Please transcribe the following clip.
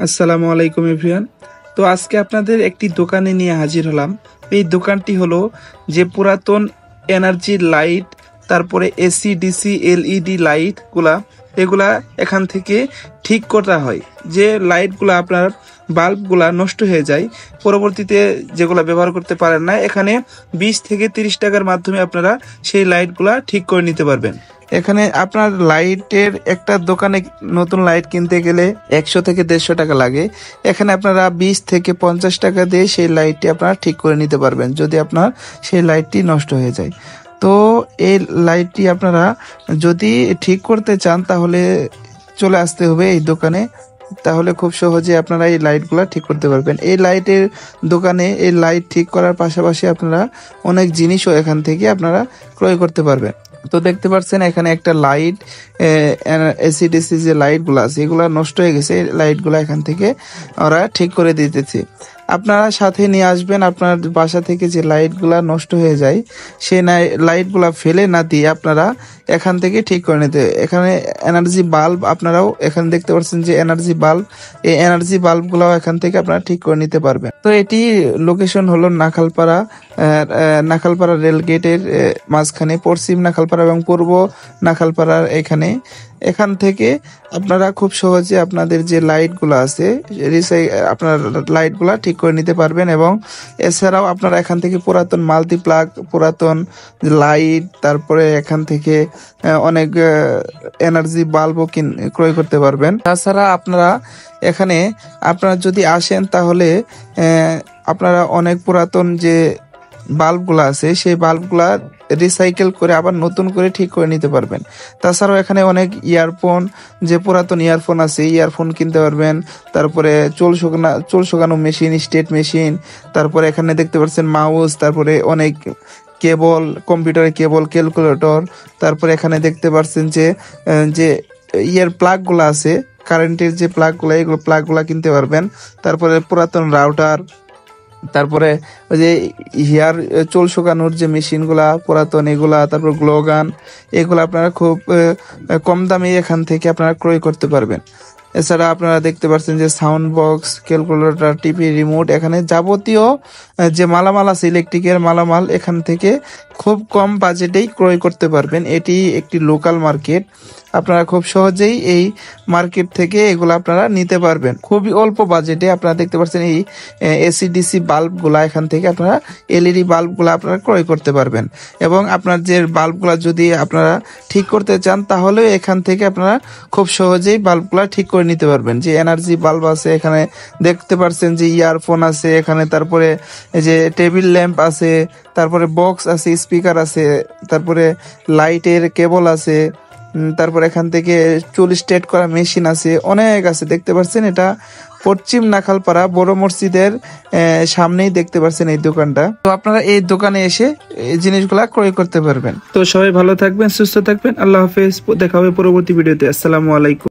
আসসালামু আলাইকুম এভরিওয়ান। তো আজকে আপনাদের একটি দোকানে নিয়ে হাজির হলাম। এই দোকানটি হলো যে পুরাতন এনার্জি লাইট, তারপরে এসি ডিসি এলইডি লাইটগুলা, এগুলা এখান থেকে ঠিক করা হয়। যে লাইটগুলা আপনার বাল্বগুলা নষ্ট হয়ে যায়, পরবর্তীতে যেগুলা ব্যবহার করতে পারেন না, এখানে 20 থেকে 30 টাকার মাধ্যমে আপনারা সেই লাইটগুলা ঠিক করে নিতে পারবেন। এখানে আপনার লাইটের একটা দোকানে নতুন লাইট কিনতে গেলে 100 থেকে 150 টাকা লাগে। এখানে আপনারা 20 থেকে 50 টাকা দিয়ে সেই লাইটটি আপনারা ঠিক করে নিতে পারবেন যদি আপনার সেই লাইটটি নষ্ট হয়ে যায়। তো এই লাইটটি আপনারা যদি ঠিক করতে চান তাহলে চলে আসতে হবে এই দোকানে, তাহলে খুব সহজে আপনারা এই লাইটগুলা ঠিক করতে পারবেন। এই লাইটের দোকানে এই লাইট ঠিক করার পাশাপাশি আপনারা অনেক জিনিসও এখান থেকে আপনারা ক্রয় করতে পারবেন। তো দেখতে পাচ্ছেন এখানে একটা লাইট, এসিডিসি যে লাইটগুলো আছে এগুলা নষ্ট হয়ে গেছে, লাইটগুলা এখান থেকে ওরা ঠিক করে দিতেছে। আপনারা সাথে নিয়ে আসবেন, আপনার বাসা থেকে যে লাইটগুলা নষ্ট হয়ে যায় সেই লাইটগুলা ফেলে না দিয়ে আপনারা এখান থেকে ঠিক করে নিতে। এখানে এনার্জি বাল্ব আপনারাও এখানে দেখতে পাচ্ছেন যে এনার্জি বাল্ব, এই এনার্জি বাল্বগুলাও এখান থেকে আপনারা ঠিক করে নিতে পারবেন। তো এটি লোকেশন হলো নাখালপাড়া রেল গেটের মাঝখানে, পশ্চিম নাখালপাড়া এবং পূর্ব নাখালপাড়ার এখান থেকে আপনারা খুব সহজে আপনাদের যে লাইটগুলো আছে আপনার লাইটগুলা ঠিক করে নিতে পারবেন। এবং এছাড়াও আপনারা এখান থেকে পুরাতন মাল্টিপ্লাগ, পুরাতন লাইট, তারপরে এখান থেকে অনেক এনার্জি বাল্বও ক্রয় করতে পারবেন। তাছাড়া আপনারা যদি আসেন তাহলে আপনারা অনেক পুরাতন যে বাল্বগুলা আছে সেই বাল্বগুলা রিসাইকেল করে আবার নতুন করে ঠিক করে নিতে পারবেন। তাছাড়াও এখানে অনেক ইয়ারফোন, যে পুরাতন ইয়ারফোন আছে ইয়ারফোন কিনতে পারবেন। তারপরে চুল শোকানো মেশিন, স্টেট মেশিন, তারপরে এখানে দেখতে পাচ্ছেন মাউস, তারপরে অনেক কেবল, কম্পিউটারের কেবল, ক্যালকুলেটর, তারপরে এখানে দেখতে পাচ্ছেন যে ইয়ার প্লাগগুলো আছে, কারেন্টের যে প্লাগগুলো, এগুলো প্লাগগুলা কিনতে পারবেন। তারপরে পুরাতন রাউটার, তারপরে ওই যে চুল শুকানোর যে মেশিনগুলা পুরাতন এগুলা, তারপর গ্লোগান, এগুলো আপনারা খুব কম দামে এখান থেকে আপনারা ক্রয় করতে পারবেন। এছাড়া আপনারা দেখতে পাচ্ছেন যে sound box, calculator, TV remote, এখানে যাবতীয় যে মালামাল আছে, ইলেকট্রিকের মালামাল এখান থেকে খুব কম বাজেটেই ক্রয় করতে পারবেন। এটি একটি লোকাল মার্কেট, আপনারা খুব সহজেই এই মার্কেট থেকে এগুলো আপনারা নিতে পারবেন খুবই অল্প বাজেটে। আপনারা দেখতে পাচ্ছেন এই এসিডিসি বাল্বগুলা, এখান থেকে আপনারা এলইডি বাল্বগুলা আপনারা ক্রয় করতে পারবেন। এবং আপনার যে বাল্বগুলা যদি আপনারা ঠিক করতে চান তাহলে এখান থেকে আপনারা খুব সহজেই বাল্বগুলা ঠিক করে নিতে পারবেন। যে এনার্জি বাল্ব আছে, এখানে দেখতে পাচ্ছেন যে ইয়ারফোন আছে এখানে, তারপরে যে টেবিল ল্যাম্প আছে, তারপরে বক্স আছে, স্পিকার আছে, তারপরে লাইটের কেবল আছে, তারপর এখান থেকে চুল স্ট্রেট করা মেশিন আছে, অনেক আছে। দেখতে পাচ্ছেন এটা পশ্চিম নাখালপাড়া বড় মসজিদের সামনেই দেখতে পাচ্ছেন এই দোকানটা। তো আপনারা এই দোকানে এসে এই জিনিসগুলা ক্রয় করতে পারবেন। তো সবাই ভালো থাকবেন, সুস্থ থাকবেন, আল্লাহ হাফেজ। দেখা হবে পরবর্তী ভিডিওতে। আসসালামু আলাইকুম।